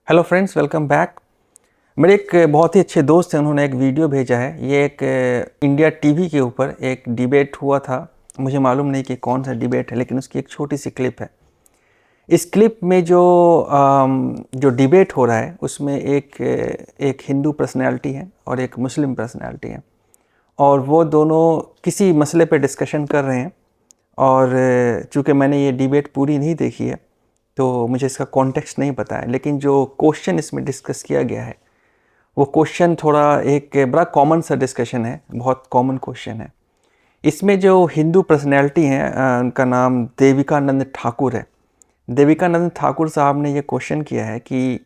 Hello friends, welcome back. मेरे एक बहुत ही अच्छे दोस्त हैं, उन्होंने एक वीडियो भेजा है। ये एक इंडिया टीवी के ऊपर एक डिबेट हुआ था। मुझे मालूम नहीं कि कौन सा डिबेट है, लेकिन उसकी एक छोटी सी क्लिप है। इस क्लिप में जो डिबेट हो रहा है उसमें एक हिंदू पर्सनैलिटी है और एक मुस्लिम पर्सनैलिटी है, और वो दोनों किसी मसले पे डिस्कशन कर रहे हैं। और चूँकि मैंने ये डिबेट पूरी नहीं देखी है तो मुझे इसका कॉन्टेक्स्ट नहीं पता है, लेकिन जो क्वेश्चन इसमें डिस्कस किया गया है वो क्वेश्चन थोड़ा एक बड़ा कॉमन सा डिस्कशन है, बहुत कॉमन क्वेश्चन है। इसमें जो हिंदू पर्सनैलिटी हैं उनका नाम देविकानंद ठाकुर है। देविकानंद ठाकुर साहब ने ये क्वेश्चन किया है कि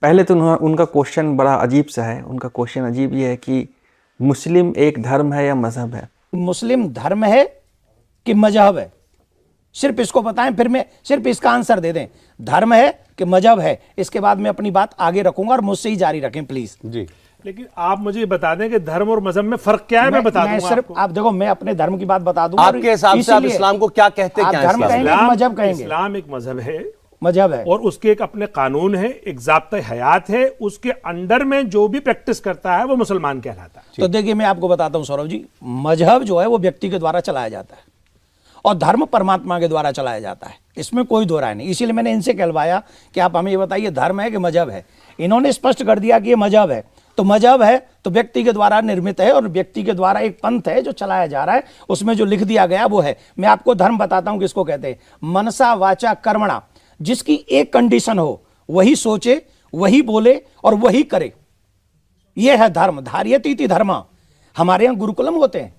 पहले तो उनका क्वेश्चन बड़ा अजीब सा है। उनका क्वेश्चन अजीब ये है कि मुस्लिम एक धर्म है या मज़हब है? मुस्लिम धर्म है कि मजहब है? सिर्फ इसको बताएं, फिर मैं सिर्फ इसका आंसर दे दें, धर्म है कि मजहब है। इसके बाद मैं अपनी बात आगे रखूंगा और मुझसे ही जारी रखें प्लीज जी। लेकिन आप मुझे बता दें कि धर्म और मजहब में फर्क क्या है। मैं बता दूंगा सिर्फ आपको। आप देखो, मैं अपने धर्म की बात बता दूंगा। आपके हिसाब से आप इस्लाम को क्या कहते हैं? आप धर्म कहेंगे कि मजहब कहेंगे? इस्लाम एक मजहब है, मजहब है, और उसके एक अपने कानून है, एक ज़ाब्ता हयात है। उसके अंडर में जो भी प्रैक्टिस करता है वो मुसलमान कहलाता है। तो देखिए, मैं आपको बताता हूं सौरभ जी, मजहब जो है वो व्यक्ति के द्वारा चलाया जाता है और धर्म परमात्मा के द्वारा चलाया जाता है। इसमें कोई दो राय नहीं। इसीलिए मैंने इनसे कहलवाया कि आप हमें ये बताइए, धर्म है कि मजहब है? इन्होंने स्पष्ट कर दिया कि ये मजहब है। तो मजहब है तो व्यक्ति के द्वारा निर्मित है और व्यक्ति के द्वारा एक पंथ है जो चलाया जा रहा है। उसमें जो लिख दिया गया वो है। मैं आपको धर्म बताता हूं किसको कहते हैं। मनसा वाचा कर्मणा, जिसकी एक कंडीशन हो, वही सोचे, वही बोले और वही करे, यह है धर्म। धार्यतीति धर्म। हमारे यहाँ गुरुकुलम होते हैं,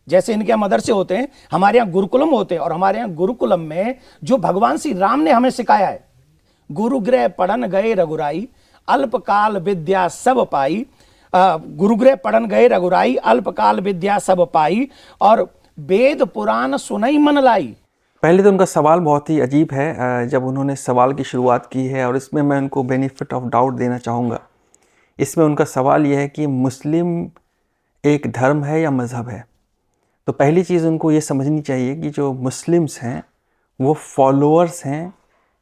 जैसे इनके यहाँ मदरसे होते हैं, हमारे यहाँ गुरुकुलम होते हैं। और हमारे यहाँ गुरुकुलम में जो भगवान श्री राम ने हमें सिखाया है, गुरुगृह पढ़न गए रघुराई, अल्पकाल विद्या सब पाई। गुरुगृह पढ़न गए रघुराई, अल्पकाल विद्या सब पाई, और वेद पुराण सुनई मन लाई। पहले तो उनका सवाल बहुत ही अजीब है जब उन्होंने सवाल की शुरुआत की है, और इसमें मैं उनको बेनिफिट ऑफ डाउट देना चाहूँगा। इसमें उनका सवाल यह है कि मुस्लिम एक धर्म है या मज़हब है? तो पहली चीज़ उनको ये समझनी चाहिए कि जो मुस्लिम्स हैं वो फॉलोअर्स हैं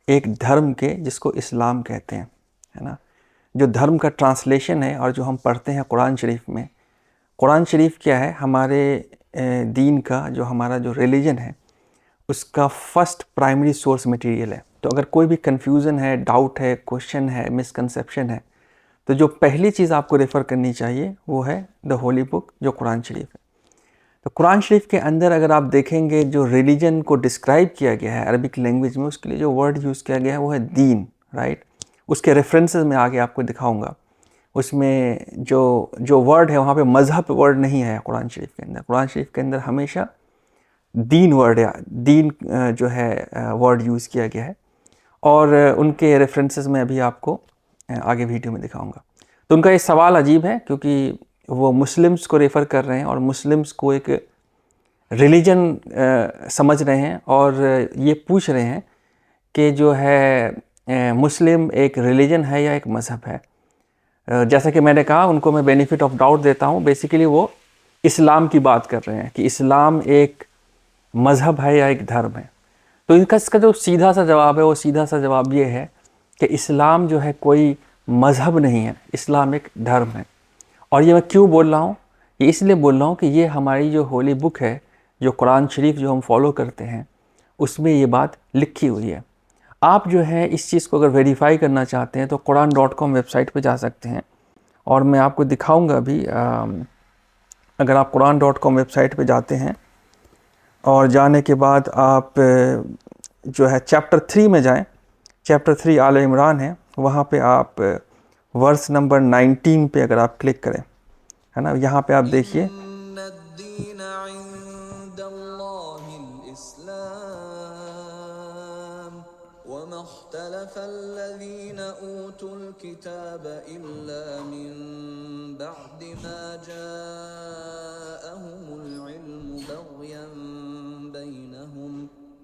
एक धर्म के, जिसको इस्लाम कहते हैं, है ना। जो धर्म का ट्रांसलेशन है और जो हम पढ़ते हैं कुरान शरीफ में, कुरान शरीफ क्या है? हमारे दीन का, जो हमारा जो रिलीजन है उसका फर्स्ट प्राइमरी सोर्स मटेरियल है। तो अगर कोई भी कन्फ्यूज़न है, डाउट है, क्वेश्चन है, मिसकंसेप्शन है, तो जो पहली चीज़ आपको रेफ़र करनी चाहिए वो है द होली बुक, जो कुरान शरीफ है। तो कुरान शरीफ के अंदर अगर आप देखेंगे, जो रिलीजन को डिस्क्राइब किया गया है अरबिक लैंग्वेज में, उसके लिए जो वर्ड यूज़ किया गया है वो है दीन, राइट। उसके रेफरेंसेस में आगे आपको दिखाऊंगा। उसमें जो वर्ड है वहाँ पे मज़हब वर्ड नहीं है कुरान शरीफ के अंदर। कुरान शरीफ के अंदर हमेशा दीन वर्ड या दीन जो है वर्ड यूज़ किया गया है, और उनके रेफरेंसेस में अभी आपको आगे वीडियो में दिखाऊंगा। तो उनका ये सवाल अजीब है क्योंकि वो मुस्लिम्स को रेफ़र कर रहे हैं और मुस्लिम्स को एक रिलीजन समझ रहे हैं, और ये पूछ रहे हैं कि जो है मुस्लिम एक रिलीजन है या एक मज़हब है। जैसा कि मैंने कहा, उनको मैं बेनिफिट ऑफ डाउट देता हूँ। बेसिकली वो इस्लाम की बात कर रहे हैं कि इस्लाम एक मज़हब है या एक धर्म है। तो इसका जो सीधा सा जवाब है, वो सीधा सा जवाब ये है कि इस्लाम जो है कोई मज़हब नहीं है, इस्लाम एक धर्म है। और ये मैं क्यों बोल रहा हूँ? ये इसलिए बोल रहा हूँ कि ये हमारी जो होली बुक है, जो कुरान शरीफ जो हम फॉलो करते हैं, उसमें ये बात लिखी हुई है। आप जो है इस चीज़ को अगर वेरीफाई करना चाहते हैं तो quran.com वेबसाइट पे जा सकते हैं, और मैं आपको दिखाऊंगा अभी। अगर आप quran.com वेबसाइट पे जाते हैं और जाने के बाद आप जो है चैप्टर 3 में जाएं, चैप्टर 3 आल इमरान है, वहाँ पे आप वर्स नंबर 19 पे अगर आप क्लिक करें, है ना, यहाँ पे आप देखिए,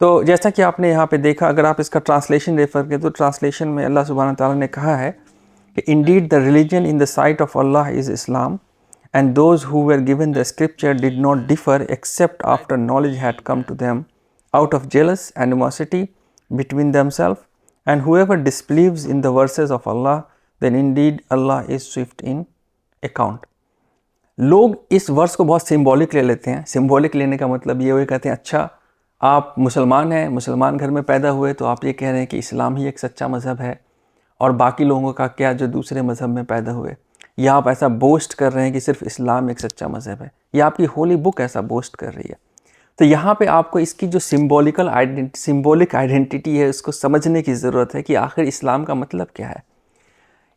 तो जैसा कि आपने यहाँ पे देखा, अगर आप इसका ट्रांसलेशन रेफर करें तो ट्रांसलेशन में अल्लाह सुब्हानहू ताला ने कहा है Indeed, the religion in the sight of Allah is Islam, and those who were given the scripture did not differ except after knowledge had come to them out of jealous animosity between themselves. And whoever disbelieves in the verses of Allah, then indeed Allah is swift in account. लोग इस verse को बहुत symbolic ले लेते हैं. Symbolic लेने का मतलब ये हुए, कहते हैं अच्छा आप मुसलमान हैं, मुसलमान घर में पैदा हुए, तो आप ये कह रहे हैं कि इस्लाम ही एक सच्चा मज़हब है और बाकी लोगों का क्या जो दूसरे मज़हब में पैदा हुए. या आप ऐसा बोस्ट कर रहे हैं कि सिर्फ इस्लाम एक सच्चा मज़हब है. या आपकी होली बुक ऐसा बोस्ट कर रही है. तो यहाँ पे आपको इसकी जो सिंबॉलिक आइडेंटिटी है उसको समझने की ज़रूरत है कि आखिर इस्लाम का मतलब क्या है.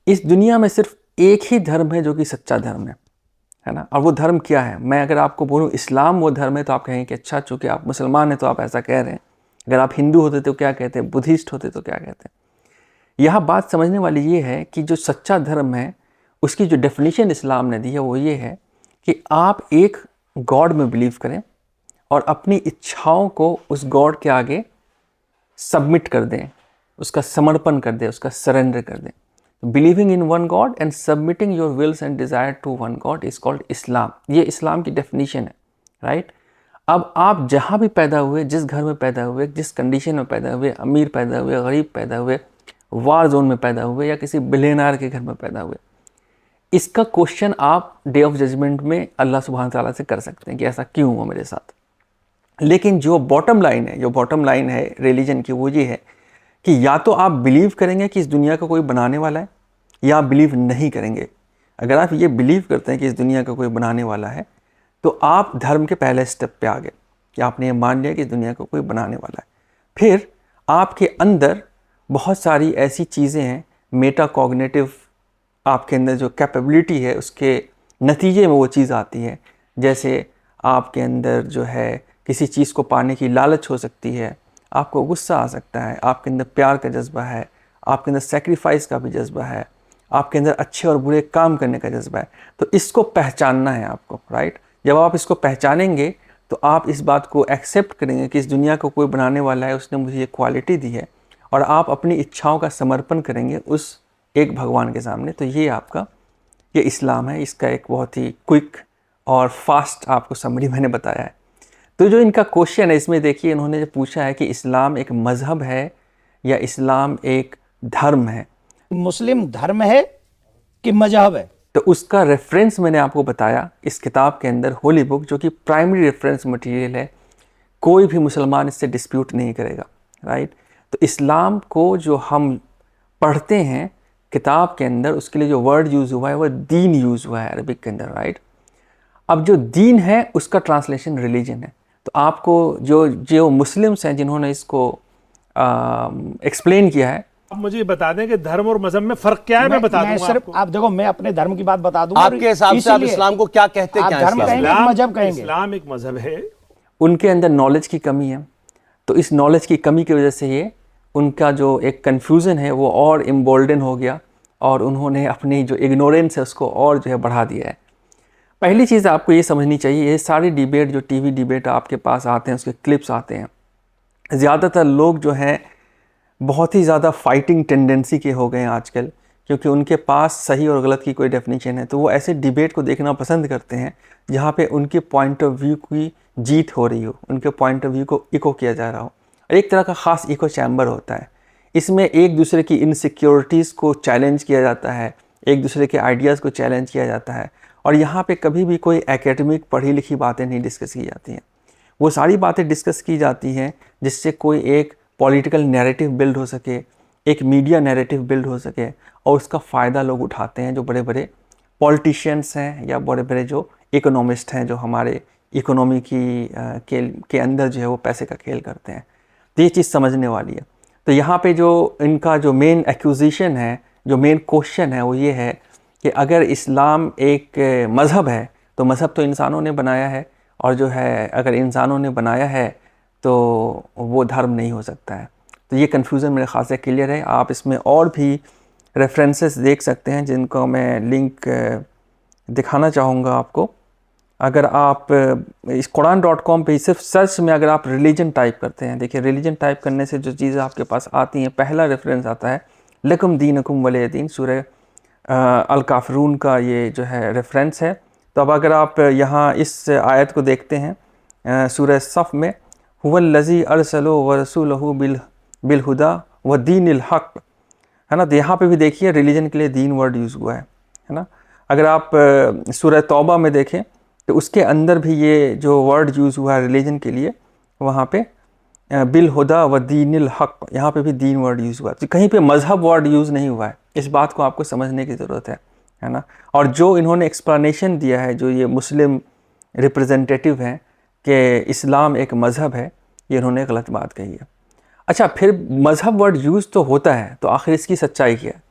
इस दुनिया में सिर्फ एक ही धर्म है जो कि सच्चा धर्म है ना. और वो धर्म क्या है? मैं अगर आपको बोलूँ इस्लाम वो धर्म है तो आप कहेंगे कि अच्छा चूँकि आप मुसलमान हैं तो आप ऐसा कह रहे हैं. अगर आप हिंदू होते तो क्या कहते हैं, बुद्धिस्ट होते तो क्या कहते हैं. यहाँ बात समझने वाली ये है कि जो सच्चा धर्म है उसकी जो डेफिनेशन इस्लाम ने दी है वो ये है कि आप एक गॉड में बिलीव करें और अपनी इच्छाओं को उस गॉड के आगे सबमिट कर दें, उसका समर्पण कर दें, उसका सरेंडर कर दें. Believing in one God and submitting your wills and desire to one God is called Islam. ये इस्लाम की डेफिनेशन है, राइट. अब आप जहाँ भी पैदा हुए, जिस घर में पैदा हुए, जिस कंडीशन में पैदा हुए, अमीर पैदा हुए, गरीब पैदा हुए, वार जोन में पैदा हुए या किसी बिलियनर के घर में पैदा हुए, इसका क्वेश्चन आप डे ऑफ जजमेंट में अल्लाह सुब्हान ताला से कर सकते हैं कि ऐसा क्यों हुआ मेरे साथ. लेकिन जो बॉटम लाइन है रिलीजन की वो ये है कि या तो आप बिलीव करेंगे कि इस दुनिया का कोई बनाने वाला है या आप बिलीव नहीं करेंगे. अगर आप ये बिलीव करते हैं कि इस दुनिया का कोई बनाने वाला है तो आप धर्म के पहले स्टेप पे आ गए कि आपने ये मान लिया कि इस दुनिया को कोई बनाने वाला है. फिर आपके अंदर बहुत सारी ऐसी चीज़ें हैं, मेटा कॉग्निटिव आपके अंदर जो कैपेबिलिटी है उसके नतीजे में वो चीज़ आती है. जैसे आपके अंदर जो है किसी चीज़ को पाने की लालच हो सकती है, आपको गुस्सा आ सकता है, आपके अंदर प्यार का जज्बा है, आपके अंदर सेक्रीफाइस का भी जज्बा है, आपके अंदर अच्छे और बुरे काम करने का जज्बा है. तो इसको पहचानना है आपको, राइट. जब आप इसको पहचानेंगे तो आप इस बात को एक्सेप्ट करेंगे कि इस दुनिया को कोई बनाने वाला है, उसने मुझे ये क्वालिटी दी है, और आप अपनी इच्छाओं का समर्पण करेंगे उस एक भगवान के सामने. तो ये आपका ये इस्लाम है. इसका एक बहुत ही क्विक और फास्ट आपको समरी मैंने बताया है. तो जो इनका क्वेश्चन है इसमें देखिए, इन्होंने जो पूछा है कि इस्लाम एक मज़हब है या इस्लाम एक धर्म है, मुस्लिम धर्म है कि मजहब है. तो उसका रेफरेंस मैंने आपको बताया इस किताब के अंदर, होली बुक, जो कि प्राइमरी रेफरेंस मटेरियल है. कोई भी मुसलमान इससे डिस्प्यूट नहीं करेगा, राइट. तो इस्लाम को जो हम पढ़ते हैं किताब के अंदर, उसके लिए जो वर्ड यूज़ हुआ है वो दीन यूज़ हुआ है अरबिक के अंदर, राइट. अब जो दीन है उसका ट्रांसलेशन रिलीजन है. तो आपको जो मुस्लिम्स हैं जिन्होंने इसको एक्सप्लेन किया है, आप मुझे बता दें कि धर्म और मजहब में फर्क क्या है. मैं बता दूंगा सिर्फ आपको. आप देखो, मैं अपने धर्म की बात बता दूंगा. आपके हिसाब से आप इस्लाम को क्या कहते हैं? आप धर्म कहेंगे कि मजहब कहेंगे? इस्लाम एक मजहब है. उनके अंदर नॉलेज की कमी है. तो इस नॉलेज की कमी की वजह से ये उनका जो एक कन्फ्यूज़न है वो और इम्बोल्डन हो गया और उन्होंने अपनी जो इग्नोरेंस है उसको और जो है बढ़ा दिया है. पहली चीज़ आपको ये समझनी चाहिए, ये सारी डिबेट जो टीवी डिबेट आपके पास आते हैं, उसके क्लिप्स आते हैं, ज़्यादातर लोग जो हैं बहुत ही ज़्यादा फाइटिंग टेंडेंसी के हो गए हैं आजकल, क्योंकि उनके पास सही और गलत की कोई डेफिनेशन है. तो वो ऐसे डिबेट को देखना पसंद करते हैं जहाँ पे उनके पॉइंट ऑफ व्यू की जीत हो रही हो, उनके पॉइंट ऑफ व्यू को इको किया जा रहा हो. एक तरह का ख़ास इको चैम्बर होता है. इसमें एक दूसरे की इनसिक्योरिटीज़ को चैलेंज किया जाता है, एक दूसरे के आइडियाज़ को चैलेंज किया जाता है. और यहाँ पे कभी भी कोई एकेडमिक पढ़ी लिखी बातें नहीं डिस्कस की जाती हैं. वो सारी बातें डिस्कस की जाती हैं जिससे कोई एक पॉलिटिकल नैरेटिव बिल्ड हो सके, एक मीडिया नैरेटिव बिल्ड हो सके, और उसका फ़ायदा लोग उठाते हैं जो बड़े बड़े पॉलिटिशियंस हैं या बड़े बड़े जो इकोनॉमिस्ट हैं, जो हमारे इकोनॉमी के अंदर जो है वो पैसे का खेल करते हैं. तो ये चीज़ समझने वाली है. तो यहाँ पे जो इनका जो मेन एक्यूजिशन है, जो मेन क्वेश्चन है वो ये है कि अगर इस्लाम एक मज़हब है तो मज़हब तो इंसानों ने बनाया है, और जो है अगर इंसानों ने बनाया है तो वो धर्म नहीं हो सकता है. तो ये कन्फ्यूज़न मेरे ख़्याल से क्लियर है. आप इसमें और भी रेफरेंसेस देख सकते हैं जिनको मैं लिंक दिखाना चाहूँगा आपको. अगर आप इस Quran.com पे सिर्फ सर्च में अगर आप रिलीजन टाइप करते हैं, देखिए रिलीजन टाइप करने से जो चीज़ें आपके पास आती हैं, पहला रेफरेंस आता है लकुम दीनकुम वलिय दीन, सूरह अल काफिरून का ये जो है रेफरेंस है। तो अब अगर आप यहाँ इस आयत को देखते हैं सूरह सफ़ में, हुवल्लज़ी अरसलो व रसूलहु बिलहुदा व दीनिल हक़, है ना। तो यहाँ पे भी देखिए रिलीजन के लिए दीन वर्ड यूज़ हुआ है ना। अगर आप सूरह तौबा में देखें तो उसके अंदर भी ये जो वर्ड यूज़ हुआ है रिलीजन के लिए, वहाँ पे बिलहुदा व दीनिल हक़, यहाँ पे भी दीन वर्ड यूज़ हुआ है। तो कहीं पे मज़हब वर्ड यूज़ नहीं हुआ है। इस बात को आपको समझने की ज़रूरत है ना। और जो इन्होंने एक्सप्लेनेशन दिया है, जो ये मुस्लिम रिप्रेजेंटेटिव हैं कि इस्लाम एक मज़हब है, ये इन्होंने गलत बात कही है। अच्छा, फिर मज़हब वर्ड यूज़ तो होता है, तो आखिर इसकी सच्चाई क्या है?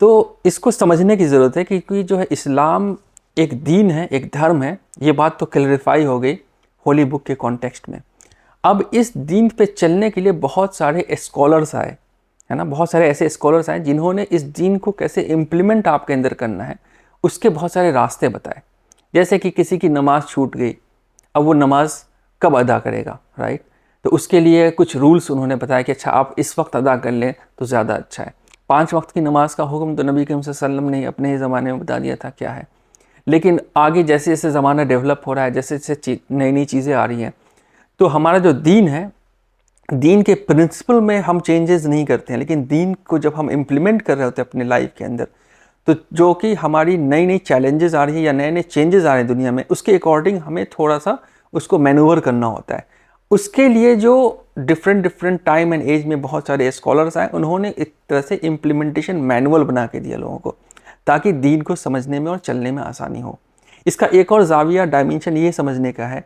तो इसको समझने की ज़रूरत है कि जो है इस्लाम एक दीन है, एक धर्म है। ये बात तो क्लैरिफाई हो गई होली बुक के कॉन्टेक्स्ट में। अब इस दीन पे चलने के लिए बहुत सारे स्कॉलर्स आए, है ना। बहुत सारे ऐसे स्कॉलर्स आए जिन्होंने इस दीन को कैसे इम्प्लीमेंट आपके अंदर करना है, उसके बहुत सारे रास्ते बताए। जैसे कि किसी की नमाज़ छूट गई, अब वो नमाज कब अदा करेगा, राइट। तो उसके लिए कुछ रूल्स उन्होंने बताया कि अच्छा आप इस वक्त अदा कर लें तो ज़्यादा अच्छा है। 5 वक्त की नमाज का हुक्म तो नबी करीम सल्लल्लाहु अलैहि वसल्लम ने अपने ही ज़माने में बता दिया था क्या है। लेकिन आगे जैसे जैसे ज़माना डेवलप हो रहा है, जैसे जैसे नई नई चीज़ें आ रही हैं, तो हमारा जो दीन है, दीन के प्रिंसिपल में हम चेंजेस नहीं करते हैं, लेकिन दीन को जब हम इम्प्लीमेंट कर रहे होते हैं अपने लाइफ के अंदर, तो जो कि हमारी नई नई चैलेंजेस आ रही हैं या नए नए चेंजेस आ रहे हैं दुनिया में, उसके अकॉर्डिंग हमें थोड़ा सा उसको मैनूवर करना होता है। उसके लिए जो डिफरेंट टाइम एंड एज में बहुत सारे स्कॉलर्स आए, उन्होंने एक तरह से इम्प्लीमेंटेशन मैनुअल बना के दिया लोगों को, ताकि दीन को समझने में और चलने में आसानी हो। इसका एक और जाविया डायमेंशन ये समझने का है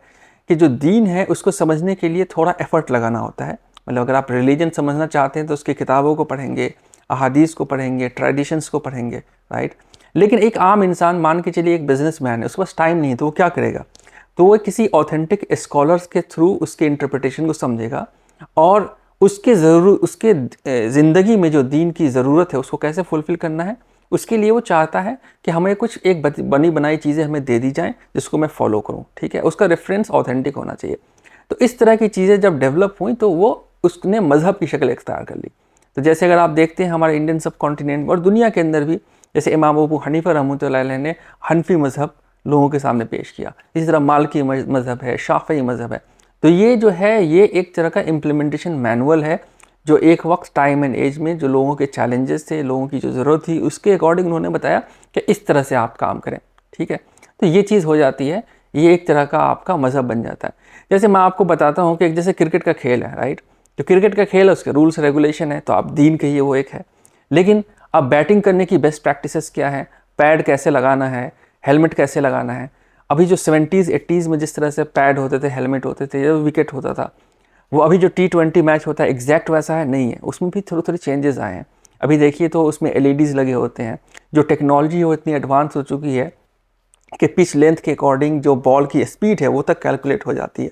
कि जो दीन है उसको समझने के लिए थोड़ा एफर्ट लगाना होता है। मतलब अगर आप रिलीजन समझना चाहते हैं तो उसकी किताबों को पढ़ेंगे, अहादीस को पढ़ेंगे, ट्रेडिशंस को पढ़ेंगे, राइट। लेकिन एक आम इंसान, मान के चलिए एक बिजनेसमैन है, उसके पास टाइम नहीं है, तो वो क्या करेगा? तो वो किसी ऑथेंटिक स्कॉलर्स के थ्रू उसके इंटरप्रिटेशन को समझेगा और उसके ज़िंदगी में जो दीन की ज़रूरत है उसको कैसे फुलफ़िल करना है, उसके लिए वो चाहता है कि हमें कुछ एक बनी बनाई चीज़ें हमें दे दी जाएं जिसको मैं फॉलो करूं, ठीक है। उसका रेफरेंस ऑथेंटिक होना चाहिए। तो इस तरह की चीज़ें जब डेवलप हुई तो वो उसने मज़हब की शक्ल इख्तियार कर ली। तो जैसे अगर आप देखते हैं हमारे इंडियन सब कॉन्टिनेंट और दुनिया के अंदर भी, जैसे इमाम अबू हनीफा रहमतुल्लाह अलैह ने हनफी मज़हब लोगों के सामने पेश किया, इसी तरह मालिकी मज़हब है, शाफ़ी मज़हब है। तो ये जो है ये एक तरह का इम्प्लीमेंटेशन मैनुअल है, जो एक वक्त टाइम एंड एज में जो लोगों के चैलेंजेस थे, लोगों की जो ज़रूरत थी, उसके अकॉर्डिंग उन्होंने बताया कि इस तरह से आप काम करें, ठीक है। तो ये चीज़ हो जाती है, ये एक तरह का आपका मज़हब बन जाता है। जैसे मैं आपको बताता हूँ कि एक जैसे क्रिकेट का खेल है, राइट। जो क्रिकेट का खेल है उसके रूल्स रेगुलेशन है, तो आप दीन कहिए वो एक है। लेकिन अब बैटिंग करने की बेस्ट प्रैक्टिसेस क्या है, पैड कैसे लगाना है, हेलमेट कैसे लगाना है। अभी जो 70s 80s में जिस तरह से पैड होते थे, हेलमेट होते थे, जो विकेट होता था, वो अभी जो T20 मैच होता है एग्जैक्ट वैसा है नहीं है, उसमें भी थोड़े थोड़े चेंजेस आए हैं। अभी देखिए तो उसमें LEDs लगे होते हैं, जो टेक्नोलॉजी हो इतनी एडवांस हो चुकी है कि पिच लेंथ के अकॉर्डिंग जो बॉल की स्पीड है वो तक कैलकुलेट हो जाती है।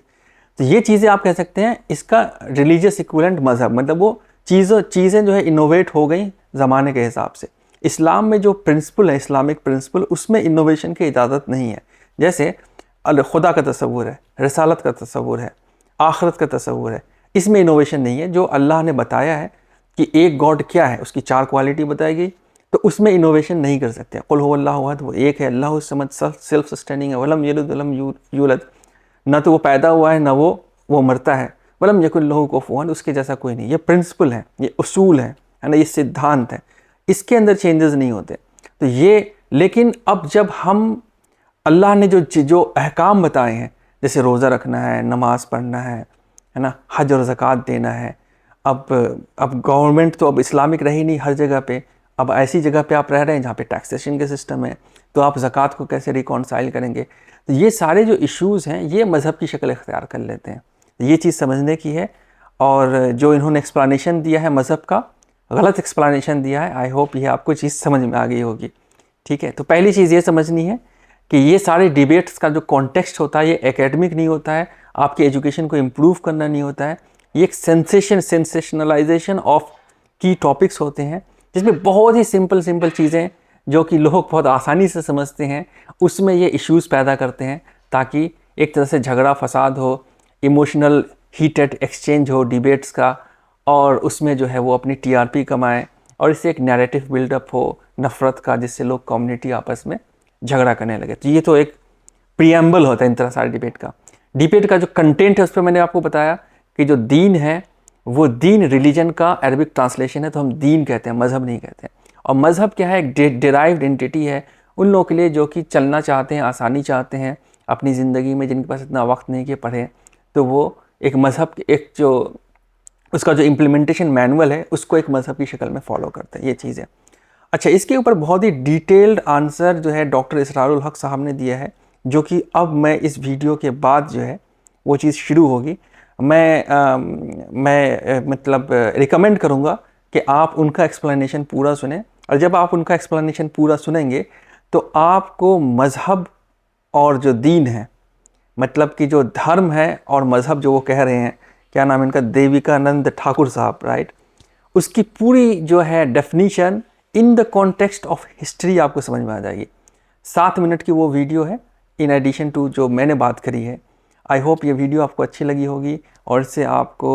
तो ये चीज़ें आप कह सकते हैं इसका रिलीजियस इक्विवेलेंट मज़हब, मतलब वो चीज़ें जो है इनोवेट हो गई ज़माने के हिसाब से। इस्लाम में जो प्रिंसिपल है, इस्लामिक प्रिंसिपल, उसमें इनोवेशन की इजाज़त नहीं है। जैसे खुदा का तसव्वुर है, रिसालत का तसव्वुर है, आखिरत का तसव्वुर है, इसमें इनोवेशन नहीं है। जो अल्लाह ने बताया है कि एक गॉड क्या है, उसकी 4 क्वालिटी बताई गई, तो उसमें इनोवेशन नहीं कर सकते। कुल हुवल्लाहु अहद, वो एक है, अल्लाहु समद, सेल्फ सस्टेनिंग है, वलम यलिद वलम यूलद, ना तो वो पैदा हुआ है ना वो मरता है, वलम यकुल लहू कुफुवन, उसके जैसा कोई नहीं। ये प्रिंसिपल है, ये उसूल है ना, ये सिद्धांत है, इसके अंदर चेंजेस नहीं होते। तो ये, लेकिन अब जब हम अल्लाह ने जो अहकाम बताए हैं, जैसे रोज़ा रखना है, नमाज़ पढ़ना है ना, हज और ज़कात देना है। अब गवर्नमेंट तो अब इस्लामिक रही नहीं हर जगह पे। अब ऐसी जगह पे आप रह रहे हैं जहाँ पे टैक्सेशन के सिस्टम है, तो आप ज़कात को कैसे रिकॉन्साइल करेंगे। तो ये सारे जो इश्यूज़ हैं ये मज़हब की शक्ल इख्तियार कर लेते हैं। तो ये चीज़ समझने की है। और जो इन्होंने एक्सप्लेनेशन दिया है मज़हब का, गलत एक्सप्लेनेशन दिया है। आई होप ये आपको चीज़ समझ में आ गई होगी, ठीक है। तो पहली चीज़ ये समझनी है कि ये सारे डिबेट्स का जो कॉन्टेक्स्ट होता है ये एकेडमिक नहीं होता है, आपके एजुकेशन को इम्प्रूव करना नहीं होता है। ये एक सेंसेशनलाइजेशन ऑफ की टॉपिक्स होते हैं, जिसमें बहुत ही सिंपल चीज़ें जो कि लोग बहुत आसानी से समझते हैं, उसमें ये इश्यूज़ पैदा करते हैं, ताकि एक तरह से झगड़ा फसाद हो, इमोशनल हीटेड एक्सचेंज हो डिबेट्स का, और उसमें जो है वो अपनी TRP कमाएं और इससे एक नैरेटिव बिल्डअप हो नफ़रत का, जिससे लोग कम्युनिटी आपस में झगड़ा करने लगे। तो ये तो एक प्रियम्बल होता है इन तरह सारे डिबेट का। डिबेट का जो कंटेंट है उस पर मैंने आपको बताया कि जो दीन है वो दीन रिलीजन का अरबिक ट्रांसलेशन है, तो हम दीन कहते हैं, मज़हब नहीं कहते हैं। और मज़हब क्या है? एक डिराइव्ड एंटिटी है उन लोगों के लिए जो कि चलना चाहते हैं, आसानी चाहते हैं अपनी ज़िंदगी में, जिनके पास इतना वक्त नहीं कि पढ़ें, तो वो एक मज़हब एक जो उसका जो इम्प्लीमेंटेशन मैनुअल है उसको एक मज़हब की शक्ल में फॉलो करते हैं। ये चीज़ है। अच्छा, इसके ऊपर बहुत ही डिटेल्ड आंसर जो है डॉक्टर इसरारुल हक साहब ने दिया है, जो कि अब मैं इस वीडियो के बाद जो है वो चीज़ शुरू होगी। मैं मतलब रिकमेंड करूँगा कि आप उनका एक्सप्लेनेशन पूरा सुने, और जब आप उनका एक्सप्लेनेशन पूरा सुनेंगे तो आपको मज़हब और जो दीन है, मतलब कि जो धर्म है और मज़हब जो वो कह रहे हैं, क्या नाम है इनका, देविकानंद ठाकुर साहब, राइट, उसकी पूरी जो है definition in the context of history आपको समझ में आ जाएगी। 7 मिनट की वो वीडियो है इन एडिशन टू जो मैंने बात करी है। आई होप ये वीडियो आपको अच्छी लगी होगी और इससे आपको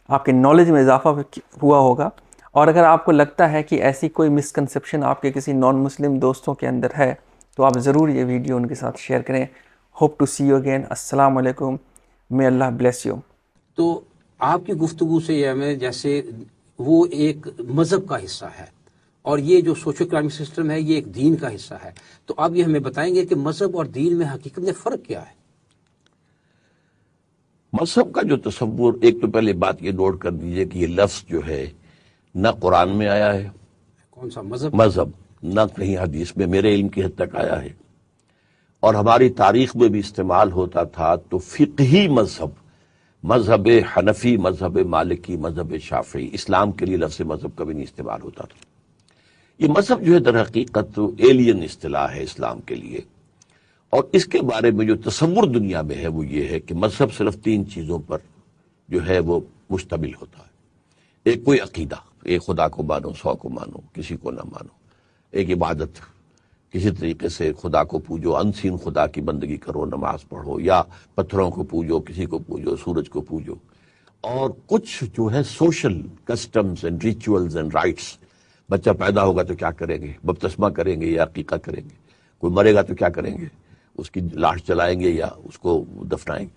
आपके नॉलेज में इजाफा हुआ होगा। और अगर आपको लगता है कि ऐसी कोई मिसकंसेप्शन आपके किसी नॉन मुस्लिम दोस्तों के अंदर है तो आप ज़रूर ये वीडियो उनके साथ शेयर करें। Hope to see you again. अस्सलाम वालेकुम। May Allah bless you. तो आपकी गुफ्तगू से यह हमें जैसे वो एक मजहब का हिस्सा है और ये जो सोशो इकोनॉमिक सिस्टम है ये एक दीन का हिस्सा है, तो आप ये हमें बताएंगे कि मजहब और दीन में हकीकत में फ़र्क क्या है? मजहब का जो तसव्वुर, एक तो पहले बात ये नोट कर दीजिए कि ये लफ्ज़ जो है न कुरान में आया है, कौन सा मजहब? मजहब न कहीं हदीस में मेरे इल्म की हद तक आया है, और हमारी तारीख में भी इस्तेमाल होता था तो फ़िक़ही मजहब, मजहब हनफी, मजहब मालिकी, मजहब शाफ़ी, इस्लाम के लिए लफ्ज़ मजहब कभी नहीं इस्तेमाल होता था। ये मजहब जो है दर हकीकत तो एलियन इस्तिलाह है इस्लाम के लिए, और इसके बारे में जो तसव्वुर दुनिया में है वो ये है कि मजहब सिर्फ 3 चीज़ों पर जो है वो मुश्तमिल होता है। एक कोई अकीदा, एक खुदा को मानो, 100 को मानो, किसी को ना मानो। एक इबादत, किसी तरीके से खुदा को पूजो, अनसीन खुदा की बंदगी करो, नमाज पढ़ो, या पत्थरों को पूजो, किसी को पूजो, सूरज को पूजो। और कुछ जो है social customs and rituals and rights, बच्चा पैदा होगा तो क्या करेंगे, बपतिस्मा करेंगे या अकीका करेंगे, कोई मरेगा तो क्या करेंगे, उसकी लाश जलाएंगे या उसको दफनाएंगे।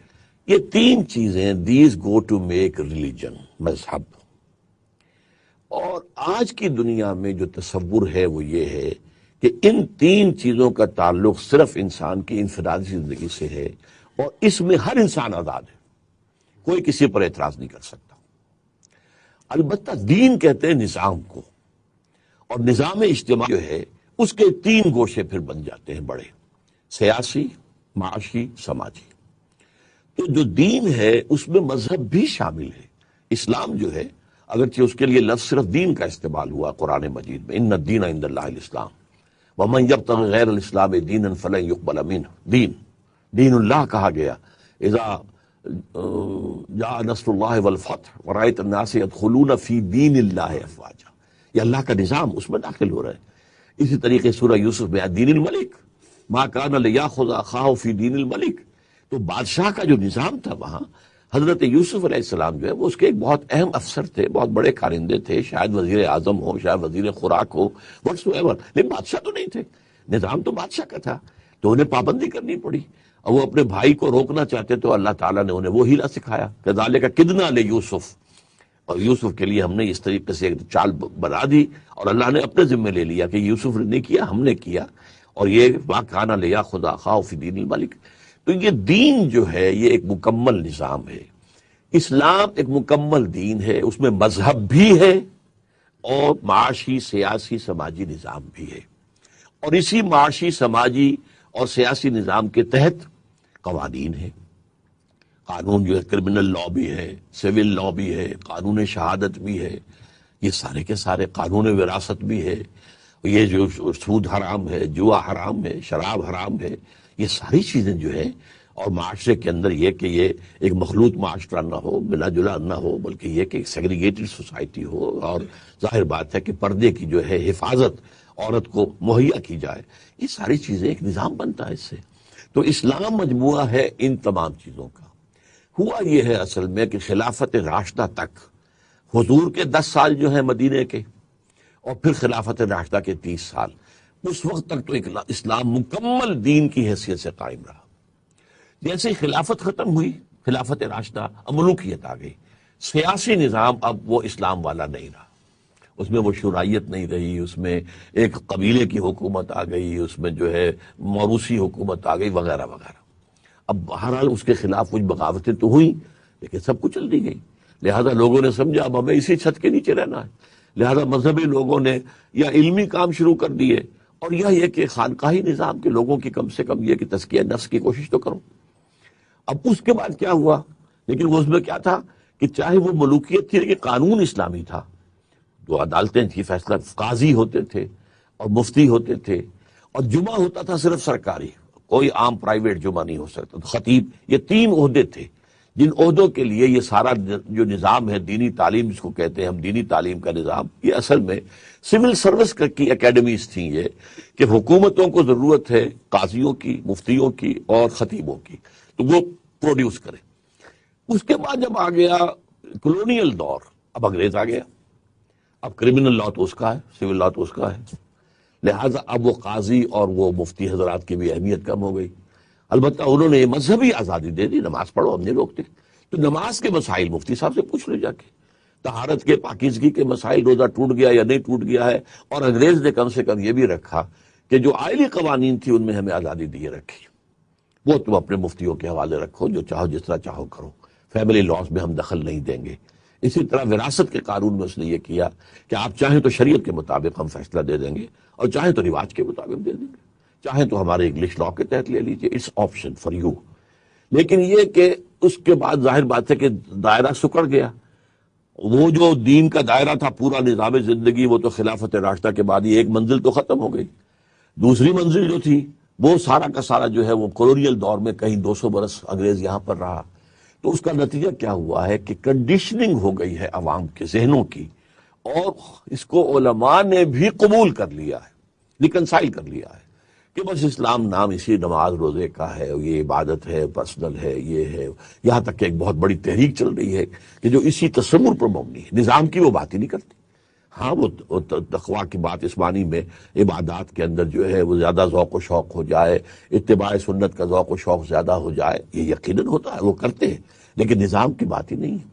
ये 3 चीजें, these go to make religion, मजहब। और आज की दुनिया में जो तसव्वुर है वो ये है कि इन 3 चीजों का ताल्लुक सिर्फ इंसान की इंफरादी जिंदगी से है, और इसमें हर इंसान आजाद है, कोई किसी पर एतराज नहीं कर सकता। अलबत्ता दीन कहते हैं निजाम को, और निजाम इज्तिमा जो है उसके 3 गोशे फिर बन जाते हैं बड़े, सियासी, माशी, समाजी। तो जो दीन है उसमें मजहब भी शामिल है। इस्लाम जो है, अगरचे उसके लिए लफ्ज सिर्फ दीन का इस्तेमाल हुआ कुरान मजीद में, इन्ना दीन इंदल्लाहिल इस्लाम वमन यब्तगी गैरल इस्लाम दीनन फलन युक़बल मिन्हु, दीन दीनुल्लाह कहा गया। इज़ा जा नस्रुल्लाहि वल फत्ह व रअयत अन्नास यदखुलून फी दीनिल्लाहि अफ़वाजा, ये अल्लाह का निज़ाम उसमें दाखिल हो रहा है। इसी तरीके सूरह यूसुफ में दीनिल मलिक मा कान लियाख़ुज़ अख़ाहु फी दीनिल मलिक, तो बादशाह का जो निज़ाम था वहाँ हजरत यूसुफ अलैहिस्सलाम जो है वो उसके एक बहुत अहम अफसर थे, बहुत बड़े कारिंदे थे, शायद वजीर आजम हो, शायद वजीर खुराक हो, व्हाट्सएवर, लेकिन बादशाह तो नहीं थे। निज़ाम तो बादशाह का था, तो उन्हें पाबंदी करनी पड़ी, और वो अपने भाई को रोकना चाहते तो अल्लाह ताला ने उन्हें वो हीला सिखाया, कज़ालिका किदना ले यूसुफ, और यूसुफ के लिए हमने इस तरीके से एक चाल बना दी, और अल्लाह ने अपने जिम्मे ले लिया कि यूसुफ ने किया, हमने किया, और ये मा काना लियाख़ुज़ अख़ाहु फी दीनिल मलिक। तो ये दीन जो है ये एक मुकम्मल निज़ाम है। इस्लाम एक मुकम्मल दीन है, उसमें मजहब भी है और माशी, सियासी, समाजी निज़ाम भी है, और इसी माशी, समाजी और सियासी निज़ाम के तहत कवानीन है। कानून जो है क्रिमिनल लॉ भी है, सिविल लॉ भी है, कानून शहादत भी है, ये सारे के सारे, कानून विरासत भी है, ये जो सूद हराम है, जुआ हराम है, शराब हराम है, ये सारी चीज़ें जो है। और माशरे के अंदर ये कि ये एक मखलूत माशरा ना हो, मिला जुला ना हो, बल्कि ये कि सेग्रीगेटेड सोसाइटी हो, और जाहिर बात है कि पर्दे की जो है हिफाजत औरत को मुहैया की जाए, ये सारी चीज़ें एक निज़ाम बनता है इससे। तो इस्लाम मजमुआ है इन तमाम चीज़ों का। हुआ ये है असल में कि खिलाफत राशिदा तक हुजूर के 10 साल जो है मदीने के, और फिर खिलाफत राशिदा के 30 साल, उस वक्त तक तो इस्लाम मुकम्मल दीन की हैसियत से कायम रहा। जैसे खिलाफत खत्म हुई, खिलाफत राशिदा, अब मलूकियत आ गई, सियासी निज़ाम अब वो इस्लाम वाला नहीं रहा, उसमें वो शुराइयत नहीं रही, उसमें एक कबीले की हुकूमत आ गई, उसमें जो है मौरूसी हुकूमत आ गई वगैरह वगैरह। अब बहरहाल उसके खिलाफ कुछ बगावतें तो हुई, लेकिन सब कुछ चल दी गई। लिहाजा लोगों ने समझा अब हमें इसी छत के नीचे रहना है, लिहाजा मजहबी लोगों ने या इल्मी काम शुरू कर दिए, और यह है कि खानकाही निज़ाम के लोगों की कम से कम यह कि तज़किया नफ्स की कोशिश तो करो। अब उसके बाद क्या हुआ, लेकिन वो उसमें क्या था कि चाहे वो मलूकियत थी लेकिन कानून इस्लामी था, जो अदालतें थी, फैसला काजी होते थे और मुफ्ती होते थे, और जुमा होता था सिर्फ सरकारी, कोई आम प्राइवेट जुमा नहीं हो सकता। तो खतीब, ये 3 ओहदे थे जिन ओहदों के लिए ये सारा जो निज़ाम है, दीनी तालीम जिसको कहते हैं हम, दीनी तालीम का निज़ाम, ये असल में सिविल सर्विस की एकेडमीज थी ये, कि हुकूमतों को ज़रूरत है काजियों की, मुफ्तियों की और खतीबों की, तो वो प्रोड्यूस करें। उसके बाद जब आ गया कॉलोनियल दौर, अब अंग्रेज आ गया, अब क्रिमिनल लॉ तो उसका है, सिविल लॉ तो उसका है, लिहाजा अब वो काजी और वो मुफ्ती हजरात की भी अहमियत कम हो गई। अलबत्ता उन्होंने मजहबी आज़ादी दे दी, नमाज पढ़ो, हम नहीं रोकते, तो नमाज के मसाइल मुफ्ती साहब से पूछ ले जाके, तहारत के, पाकीज़गी के मसाइल, रोज़ा टूट गया या नहीं टूट गया है, और अंग्रेज ने कम से कम ये भी रखा कि जो आइली कवानीन थी उनमें हमें आज़ादी दिए रखी, वो तुम अपने मुफ्तियों के हवाले रखो, जो चाहो जिस तरह चाहो करो, फैमिली लॉज में हम दखल नहीं देंगे। इसी तरह विरासत के कानून में उसने ये किया कि आप चाहें तो शरीयत के मुताबिक हम फैसला दे देंगे, और चाहें तो रिवाज के मुताबिक दे देंगे, चाहें तो हमारे इंग्लिश लॉ के तहत ले लीजिए, इट्स ऑप्शन फॉर यू। लेकिन ये कि उसके बाद जाहिर बात है कि दायरा सुकड़ गया, वो जो दीन का दायरा था, पूरा निज़ाम जिंदगी, वो तो खिलाफत राशिदा के बाद ही एक मंजिल तो खत्म हो गई, दूसरी मंजिल जो थी वो सारा का सारा जो है वो कॉलोनियल दौर में कहीं 200 बरस अंग्रेज यहां पर रहा। तो उसका नतीजा क्या हुआ है कि कंडीशनिंग हो गई है अवाम के जहनों की, और इसको उलमा ने भी कबूल कर लिया है, रिकंसाइल कर लिया है कि बस इस्लाम नाम इसी नमाज रोजे का है, ये इबादत है, पर्सनल है, ये है। यहां तक कि एक बहुत बड़ी तहरीक चल रही है कि जो इसी तसव्वुर पर मबनी है, निज़ाम की वो बात ही नहीं करती। हाँ, वो तकवा की बात इस्मानी में इबादत के अंदर जो है वो ज्यादा ज़ौक़ व शौक़ हो जाए, इत्तिबाए सुन्नत का ज़ौक़ व शौक़ ज्यादा हो जाए, ये यकीनन होता है, वो करते हैं, लेकिन निज़ाम की बात ही नहीं है।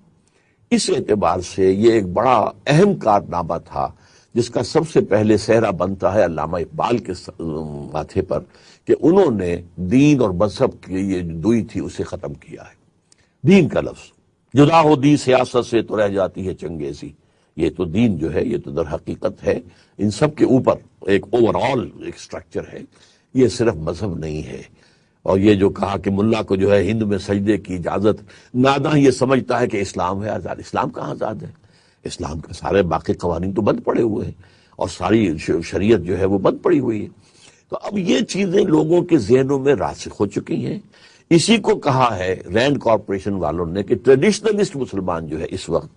इस एतबार से ये एक बड़ा अहम कारनामा था जिसका सबसे पहले सेहरा बनता है अल्लामा इकबाल के माथे पर, कि उन्होंने दीन और मजहब की ये दुई थी उसे खत्म किया है। दीन का लफ्ज, जुदा हो दी सियासत से तो रह जाती है चंगेजी, ये तो दीन जो है ये तो दर हकीकत है इन सब के ऊपर एक ओवरऑल एक स्ट्रक्चर है, ये सिर्फ मजहब नहीं है। और ये जो कहा कि मुल्ला को जो है हिंद में सजदे की इजाजत, नादा ये समझता है कि इस्लाम है आज़ाद, इस्लाम कहाँ आज़ाद है, इस्लाम के सारे बाकी कवानीन तो बंद पड़े हुए हैं, और सारी शरीयत जो है वो बंद पड़ी हुई है। तो अब ये चीजें लोगों के जहनों में रासिख हो चुकी हैं। इसी को कहा है रैंड कॉरपोरेशन वालों ने कि ट्रेडिशनलिस्ट मुसलमान जो है इस वक्त,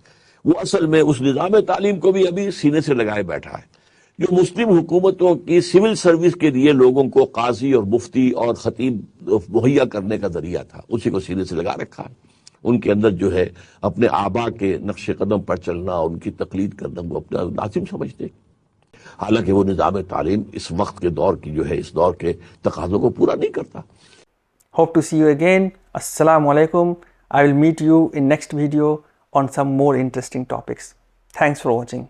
वो असल में उस निज़ाम तालीम को भी अभी सीने से लगाए बैठा है जो मुस्लिम हुकूमतों की सिविल सर्विस के लिए लोगों को काजी और मुफ्ती और खतीब मुहैया करने का जरिया था, उसी को सीने से लगा रखा है। उनके अंदर जो है अपने आबा के नक्शे कदम पर चलना, उनकी तकलीद करना वो अपना लाजिम समझते, हालांकि वो निज़ाम तालीम इस वक्त के दौर की जो है, इस दौर के तकाज़ों को पूरा नहीं करता। Hope to see you again. Assalamu alaikum. I will meet you in next video on some more interesting topics. Thanks for watching.